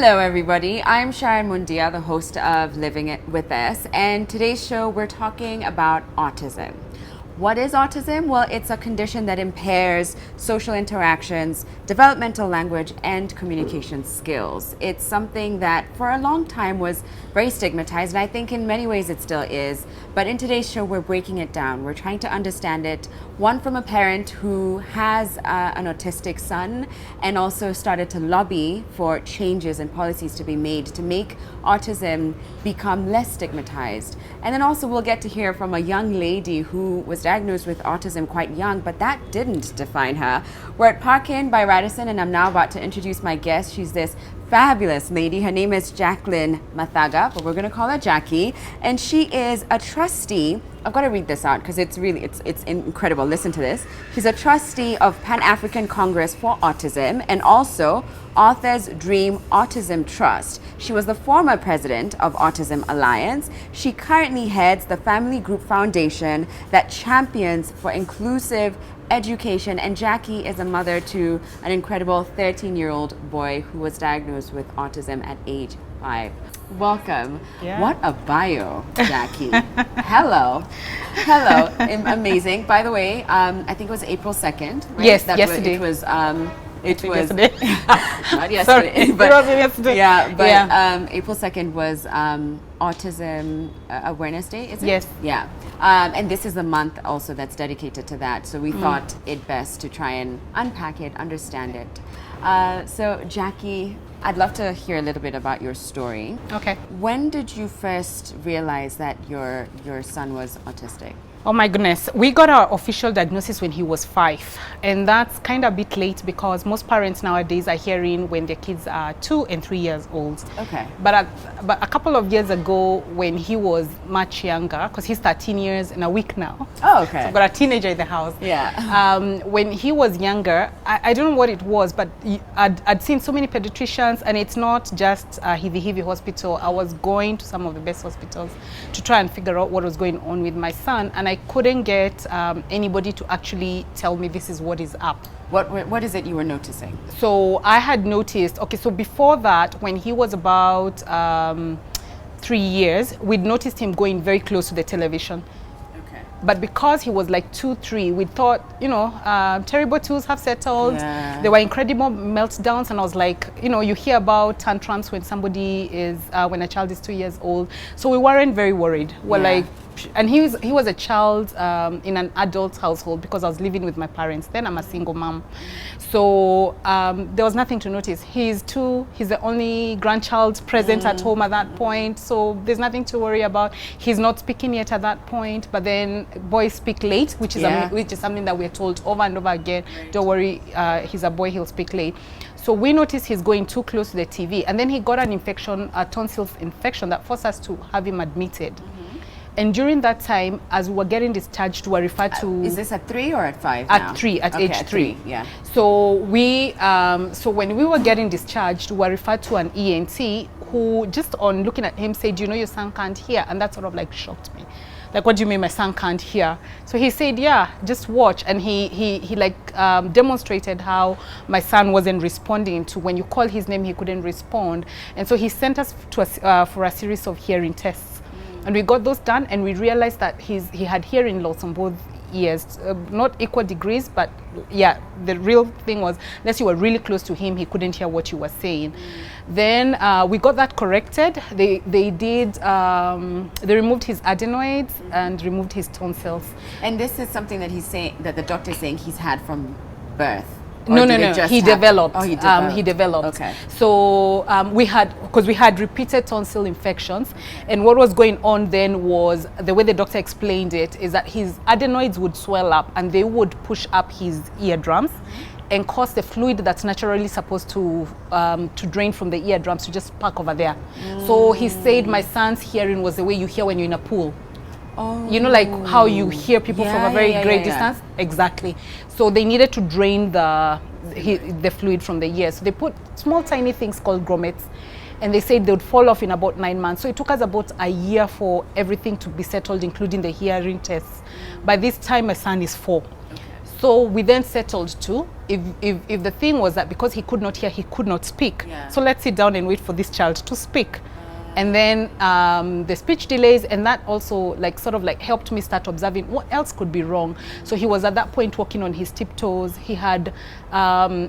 Hello everybody, I'm Sharon Mundia, the host of Living It With Us, and today's show we're talking about autism. What is autism? Well, it's a condition that impairs social interactions, developmental language, and communication skills. It's something that for a long time was very stigmatized, and I think in many ways it still is. But in today's show, we're breaking it down. We're trying to understand it, one from a parent who has an autistic son and also started to lobby for changes and policies to be made to make autism become less stigmatized. And then also we'll get to hear from a young lady who was diagnosed with autism quite young, but that didn't define her. We're at Park Inn by Radisson, and I'm now about to introduce my guest. She's this fabulous lady. Her name is Jacqueline Mathaga, but we're going to call her Jackie. And she is a trustee. I've got to read this out because it's incredible. Listen to this. She's a trustee of Pan-African Congress for Autism and also Authors Dream Autism Trust. She was the former president of Autism Alliance. She currently heads the Family Group Foundation that champions for inclusive education, and Jackie is a mother to an incredible 13-year-old boy who was diagnosed with autism at age 5. Welcome. Yeah. What a bio, Jackie. Hello. Amazing. By the way, I think it was April 2nd, right? Yes, yesterday. It was Yesterday. not yesterday. Sorry, but, it wasn't yesterday. Yeah, but Yeah. April 2nd was Autism Awareness Day, is it? Yes. Yeah. And this is a month also that's dedicated to that. So we thought it best to try and unpack it, understand it. So Jackie, I'd love to hear a little bit about your story. Okay. When did you first realize that your son was autistic? Oh my goodness. We got our official diagnosis when he was 5. And that's kind of a bit late because most parents nowadays are hearing when their kids are 2 and 3 years old. Okay. But a couple of years ago when he was much younger, because he's 13 years and a week now. Oh, okay. So I've got a teenager in the house. Yeah. When he was younger, I don't know what it was, but I'd seen so many pediatricians, and it's not just Hivi Hospital. I was going to some of the best hospitals to try and figure out what was going on with my son, and I couldn't get anybody to actually tell me this is what is up. What is it you were noticing? So I had noticed, okay, so before that, when he was about 3 years, we'd noticed him going very close to the television. But because he was like 2, 3, we thought, terrible twos have settled. Yeah. There were incredible meltdowns, and I was like, you hear about tantrums when when a child is 2 years old. So we weren't very worried. We're like, and he was a child in an adult household because I was living with my parents. Then I'm a single mom. So there was nothing to notice. He's 2, he's the only grandchild present at home at that point. So there's nothing to worry about. He's not speaking yet at that point, but then boys speak late, which is something that we're told over and over again. Don't worry, he's a boy, he'll speak late. So we noticed he's going too close to the TV, and then he got an infection, a tonsils infection that forced us to have him admitted. And during that time, as we were getting discharged, we were referred to... Is this at 3 or at 5 now? At 3, at age 3. Yeah. So when we were getting discharged, we were referred to an ENT who, just on looking at him, said, your son can't hear. And that sort of like shocked me. Like, what do you mean my son can't hear? So he said, yeah, just watch. And he demonstrated how my son wasn't responding to when you call his name, he couldn't respond. And so he sent us to for a series of hearing tests. And we got those done, and we realized that he had hearing loss on both ears, not equal degrees, but yeah, the real thing was, unless you were really close to him, he couldn't hear what you were saying. Then we got that corrected. They removed his adenoids and removed his tonsils. And this is something that that the doctor is saying he's had from birth. No. He developed. Oh, he developed. He developed. Okay. So we had repeated tonsil infections, and what was going on then was, the way the doctor explained it is that his adenoids would swell up and they would push up his eardrums and cause the fluid that's naturally supposed to drain from the eardrums to just park over there. So he said my son's hearing was the way you hear when you're in a pool. Oh. Like how you hear people from a very great distance? Exactly. So they needed to drain the fluid from the ear. So they put small tiny things called grommets, and they said they would fall off in about 9 months. So it took us about a year for everything to be settled, including the hearing tests. By this time, my son is 4. So we then settled to, if the thing was that because he could not hear, he could not speak. Yeah. So let's sit down and wait for this child to speak. And then the speech delays, and that also like sort of like helped me start observing what else could be wrong. So he was at that point walking on his tiptoes. He had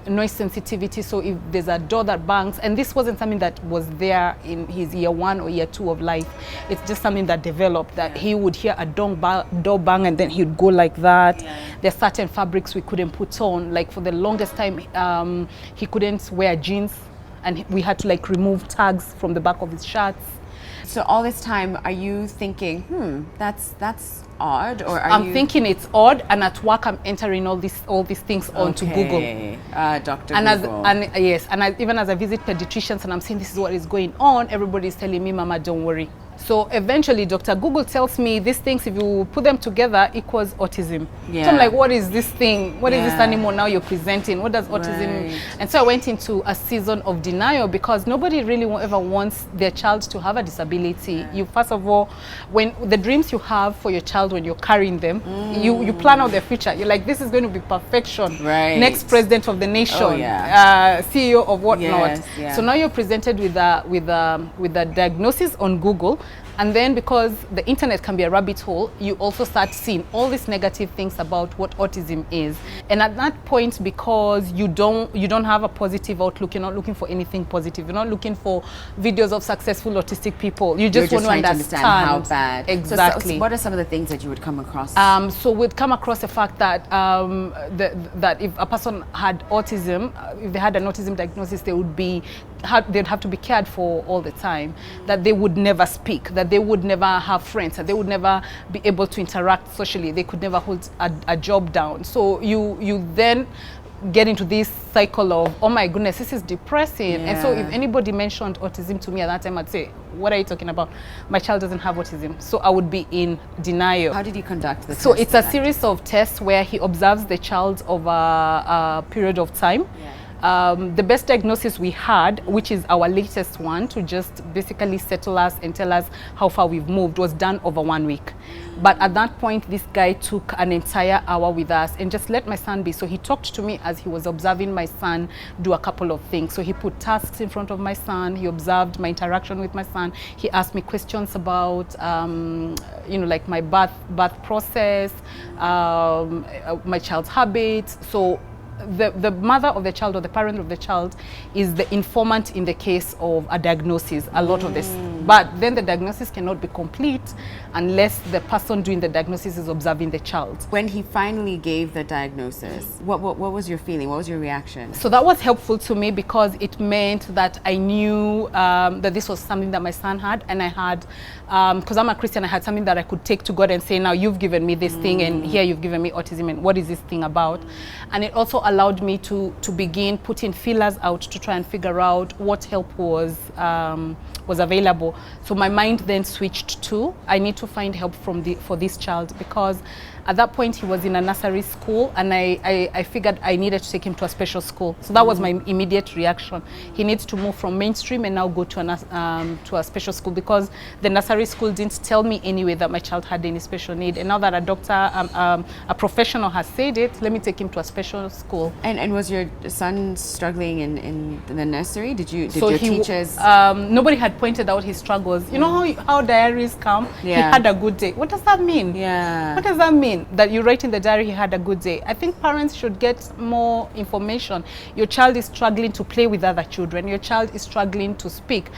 noise sensitivity. So if there's a door that bangs, and this wasn't something that was there in his year 1 or year 2 of life. It's just something that developed, that he would hear a door bang and then he'd go like that. Yeah. There's certain fabrics we couldn't put on. Like for the longest time, he couldn't wear jeans. And we had to like remove tags from the back of his shirts. So all this time, are you thinking, that's odd, or are I'm thinking it's odd, and at work I'm entering all these things onto Google. Dr. And Google. Even as I visit pediatricians and I'm saying this is what is going on, everybody's telling me, Mama, don't worry. So eventually Dr. Google tells me these things, if you put them together, equals autism. Yeah. So I'm like, what is this thing? What is this animal now you're presenting? What does autism mean? And so I went into a season of denial, because nobody really ever wants their child to have a disability. You, first of all, when the dreams you have for your child when you're carrying them, you plan out their future. You're like, this is going to be perfection. Right. Next president of the nation, CEO of whatnot. So now you're presented with a diagnosis on Google. And then because the internet can be a rabbit hole, you also start seeing all these negative things about what autism is. And at that point, because you don't have a positive outlook, you're not looking for anything positive. You're not looking for videos of successul autistic people. You just want to understand how bad. Exactly. So what are some of the things that you would come across? So we'd come across the fact that that if a person had autism, if they had an autism diagnosis, they'd have to be cared for all the time, that they would never speak, that they would never have friends, that they would never be able to interact socially, they could never hold a job down. So you then get into this cycle of, oh my goodness, this is depressing. And so if anybody mentioned autism to me at that time, I'd say, what are you talking about? My child doesn't have autism. So I would be in denial. How did you conduct this? So it's a series of tests where he observes the child over a period of time. The best diagnosis we had, which is our latest one, to just basically settle us and tell us how far we've moved, was done over 1 week. But at that point, this guy took an entire hour with us and just let my son be. So he talked to me as he was observing my son do a couple of things. So he put tasks in front of my son. He observed my interaction with my son. He asked me questions about, like my birth process, my child's habits. So the mother of the child or the parent of the child is the informant in the case of a diagnosis, a lot of this. But then the diagnosis cannot be complete unless the person doing the diagnosis is observing the child. When he finally gave the diagnosis, what was your feeling? What was your reaction? So that was helpful to me, because it meant that I knew that this was something that my son had, and I had, because I'm a Christian, I had something that I could take to God and say, now you've given me this thing, and here you've given me autism, and what is this thing about? And it also allowed me to begin putting feelers out to try and figure out what help was available. So my mind then switched to, I need to find help for this child, because at that point he was in a nursery school, and I figured I needed to take him to a special school. So that was my immediate reaction. He needs to move from mainstream and now go to a special school, because the nursery school didn't tell me anyway that my child had any special need. And now that a doctor, a professional has said it, let me take him to a special school. And was your son struggling in the nursery? Did your teachers? Nobody had pointed out his struggles. You know how diaries come? He had a good day. What does that mean? What does that mean? That you write in the diary he had a good day? I think parents should get more information. Your child is struggling to play with other children. Your child is struggling to speak.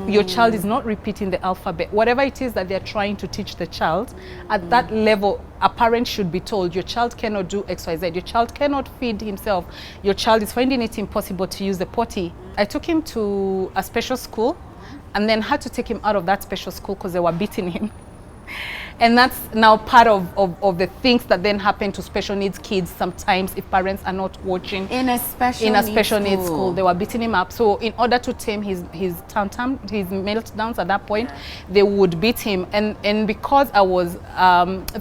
Your child is not repeating the alphabet. Whatever it is that they're trying to teach the child, at that level, a parent should be told, your child cannot do X, Y, Z. Your child cannot feed himself. Your child is finding it impossible to use the potty. I took him to a special school, and then had to take him out of that special school because they were beating him. And that's now part of the things that then happen to special needs kids sometimes if parents are not watching. In a special needs school, they were beating him up. So in order to tame his tantrum, his meltdowns at that point, they would beat him. And because I was,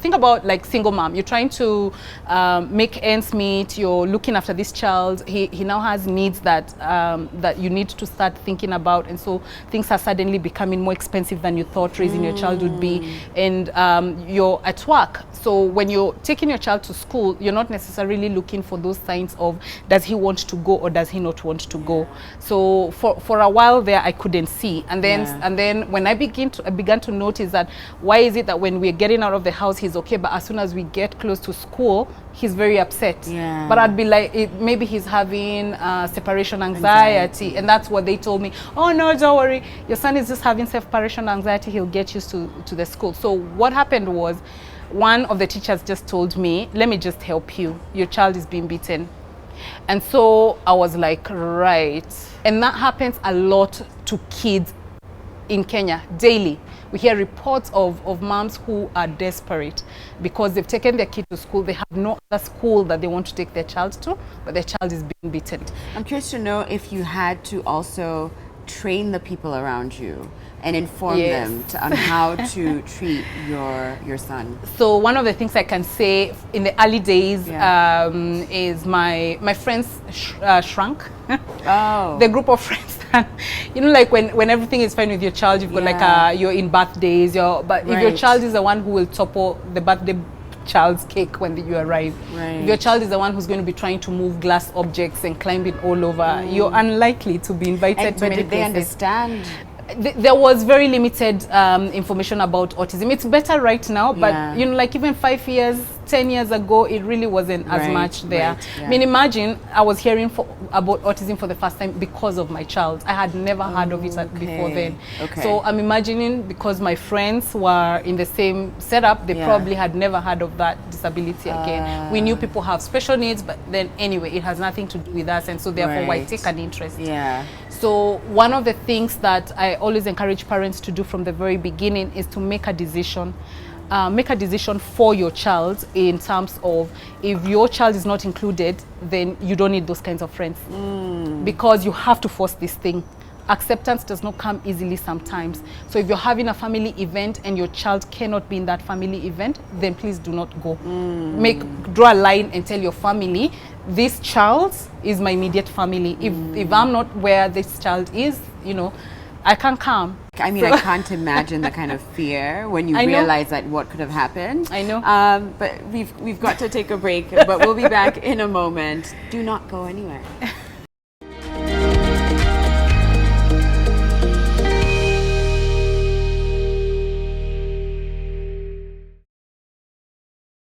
think about like single mom, you're trying to make ends meet, you're looking after this child. He now has needs that you need to start thinking about. And so things are suddenly becoming more expensive than you thought raising your child would be. and you're at work. So when you're taking your child to school, you're not necessarily looking for those signs of does he want to go or does he not want to go. So for a while there, I couldn't see, and then when I began to notice that why is it that when we're getting out of the house he's okay, but as soon as we get close to school he's very upset. But I'd be like, maybe he's having separation anxiety, and that's what they told me. Oh no, don't worry, your son is just having separation anxiety, he'll get used to the school. So what happened was, one of the teachers just told me, let me just help you, your child is being beaten. And so I was like, right. And that happens a lot to kids in Kenya daily. We hear reports of moms who are desperate because they've taken their kid to school. They have no other school that they want to take their child to, but their child is being beaten. I'm curious to know if you had to also train the people around you and inform them on how to treat your son. So one of the things I can say in the early days is my friends shrunk. The group of friends, you know, like when everything is fine with your child, you've got like you're in birthdays, but if your child is the one who will topple the birthday child's cake when you arrive, if your child is the one who's going to be trying to move glass objects and climbing all over, you're unlikely to be invited to many places. But did they understand? There was very limited information about autism. It's better right now, but you know, like even 5 years, 10 years ago, it really wasn't as much there. I mean, imagine I was hearing about autism for the first time because of my child. I had never heard of it before then. So I'm imagining, because my friends were in the same setup, they probably had never heard of that disability again. We knew people have special needs, but then anyway, it has nothing to do with us, and so therefore why take an interest? So one of the things that I always encourage parents to do from the very beginning is to make a decision. Make a decision for your child in terms of, if your child is not included, then you don't need those kinds of friends. Because you have to force this thing. Acceptance does not come easily sometimes. So if you're having a family event and your child cannot be in that family event, then please do not go. Draw a line and tell your family, this child is my immediate family. If I'm not where this child is, you know, I can't come. I mean, I can't imagine the kind of fear when you realize that what could have happened. I know. But we've got to take a break, but we'll be back in a moment. Do not go anywhere.